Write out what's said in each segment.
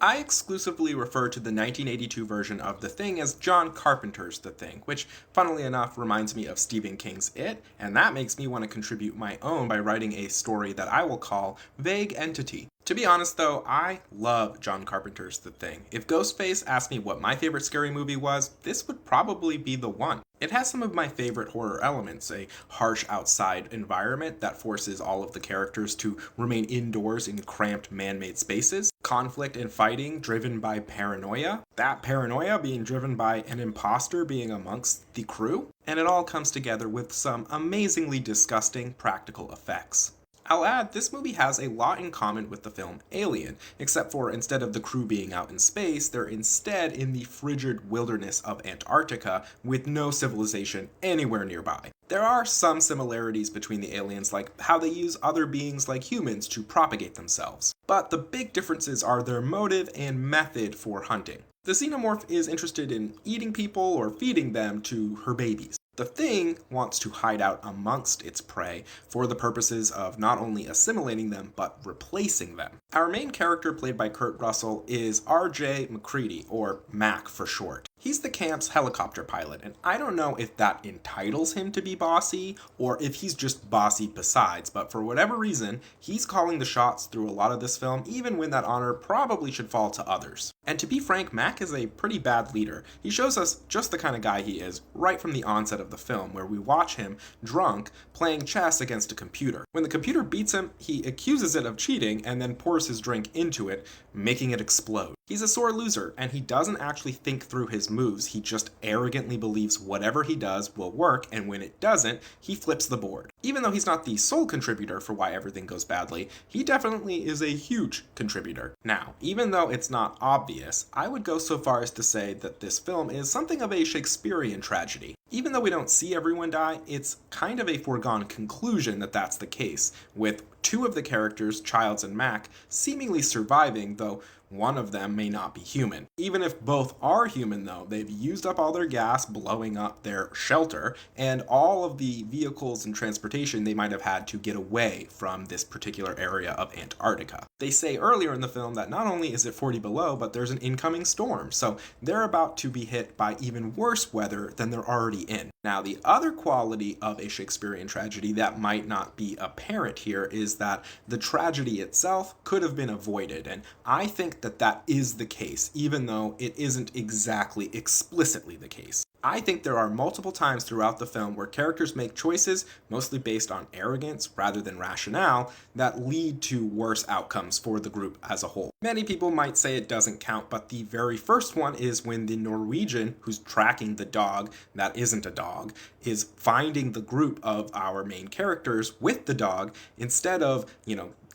I exclusively refer to the 1982 version of The Thing as John Carpenter's The Thing, which, funnily enough, reminds me of Stephen King's It, and that makes me want to contribute my own by writing a story that I will call Vague Entity. To be honest though, I love John Carpenter's The Thing. If Ghostface asked me what my favorite scary movie was, this would probably be the one. It has some of my favorite horror elements, a harsh outside environment that forces all of the characters to remain indoors in cramped man-made spaces, conflict and fighting driven by paranoia, that paranoia being driven by an imposter being amongst the crew, and it all comes together with some amazingly disgusting practical effects. I'll add, this movie has a lot in common with the film Alien, except for instead of the crew being out in space, they're instead in the frigid wilderness of Antarctica with no civilization anywhere nearby. There are some similarities between the aliens, like how they use other beings like humans to propagate themselves. But the big differences are their motive and method for hunting. The xenomorph is interested in eating people or feeding them to her babies. The Thing wants to hide out amongst its prey for the purposes of not only assimilating them, but replacing them. Our main character, played by Kurt Russell, is R.J. McCready, or Mac for short. He's the camp's helicopter pilot, and I don't know if that entitles him to be bossy, or if he's just bossy besides, but for whatever reason, he's calling the shots through a lot of this film, even when that honor probably should fall to others. And to be frank, Mac is a pretty bad leader. He shows us just the kind of guy he is right from the onset of the film, where we watch him, drunk, playing chess against a computer. When the computer beats him, he accuses it of cheating and then pours his drink into it, making it explode. He's a sore loser, and he doesn't actually think through his moves. He just arrogantly believes whatever he does will work, and when it doesn't, he flips the board. Even though he's not the sole contributor for why everything goes badly, he definitely is a huge contributor. Now, even though it's not obvious, I would go so far as to say that this film is something of a Shakespearean tragedy. Even though we don't see everyone die, it's kind of a foregone conclusion that that's the case, with two of the characters, Childs and Mac, seemingly surviving, though one of them may not be human. Even if both are human though, they've used up all their gas blowing up their shelter, and all of the vehicles and transportation they might have had to get away from this particular area of Antarctica. They say earlier in the film that not only is it 40 below, but there's an incoming storm, so they're about to be hit by even worse weather than they're already in. Now, the other quality of a Shakespearean tragedy that might not be apparent here is that the tragedy itself could have been avoided, and I think that is the case, even though it isn't exactly explicitly the case. I think there are multiple times throughout the film where characters make choices, mostly based on arrogance rather than rationale, that lead to worse outcomes for the group as a whole. Many people might say it doesn't count, but the very first one is when the Norwegian, who's tracking the dog that isn't a dog, is finding the group of our main characters with the dog instead of,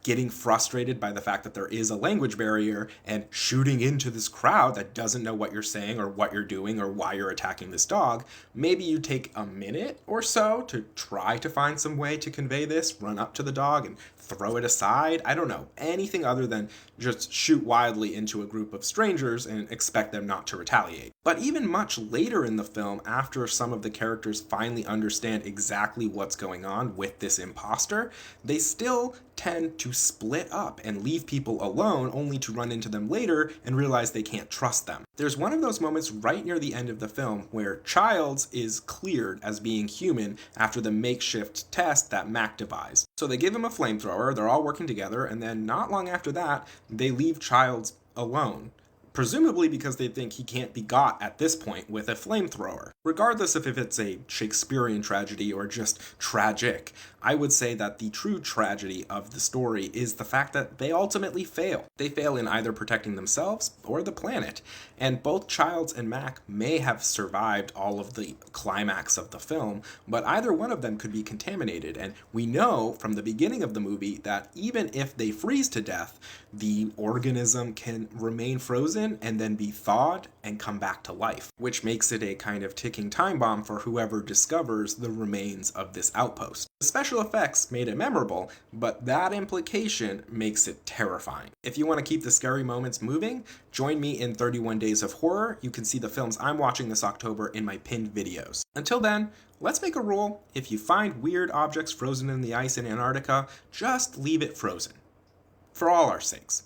getting frustrated by the fact that there is a language barrier and shooting into this crowd that doesn't know what you're saying or what you're doing or why you're attacking this dog. Maybe you take a minute or so to try to find some way to convey this, run up to the dog and throw it aside. I don't know, anything other than just shoot wildly into a group of strangers and expect them not to retaliate. But even much later in the film, after some of the characters finally understand exactly what's going on with this imposter, they still tend to split up and leave people alone only to run into them later and realize they can't trust them. There's one of those moments right near the end of the film where Childs is cleared as being human after the makeshift test that Mac devised. So they give him a flamethrower, they're all working together, and then not long after that, they leave Childs alone. Presumably because they think he can't be got at this point with a flamethrower. Regardless of if it's a Shakespearean tragedy or just tragic, I would say that the true tragedy of the story is the fact that they ultimately fail. They fail in either protecting themselves or the planet, and both Childs and Mac may have survived all of the climax of the film, but either one of them could be contaminated, and we know from the beginning of the movie that even if they freeze to death, the organism can remain frozen and then be thawed and come back to life, which makes it a kind of ticking time bomb for whoever discovers the remains of this outpost. The special effects made it memorable, but that implication makes it terrifying. If you want to keep the scary moments moving, join me in 31 Days of Horror. You can see the films I'm watching this October in my pinned videos. Until then, let's make a rule: if you find weird objects frozen in the ice in Antarctica, just leave it frozen. For all our sakes.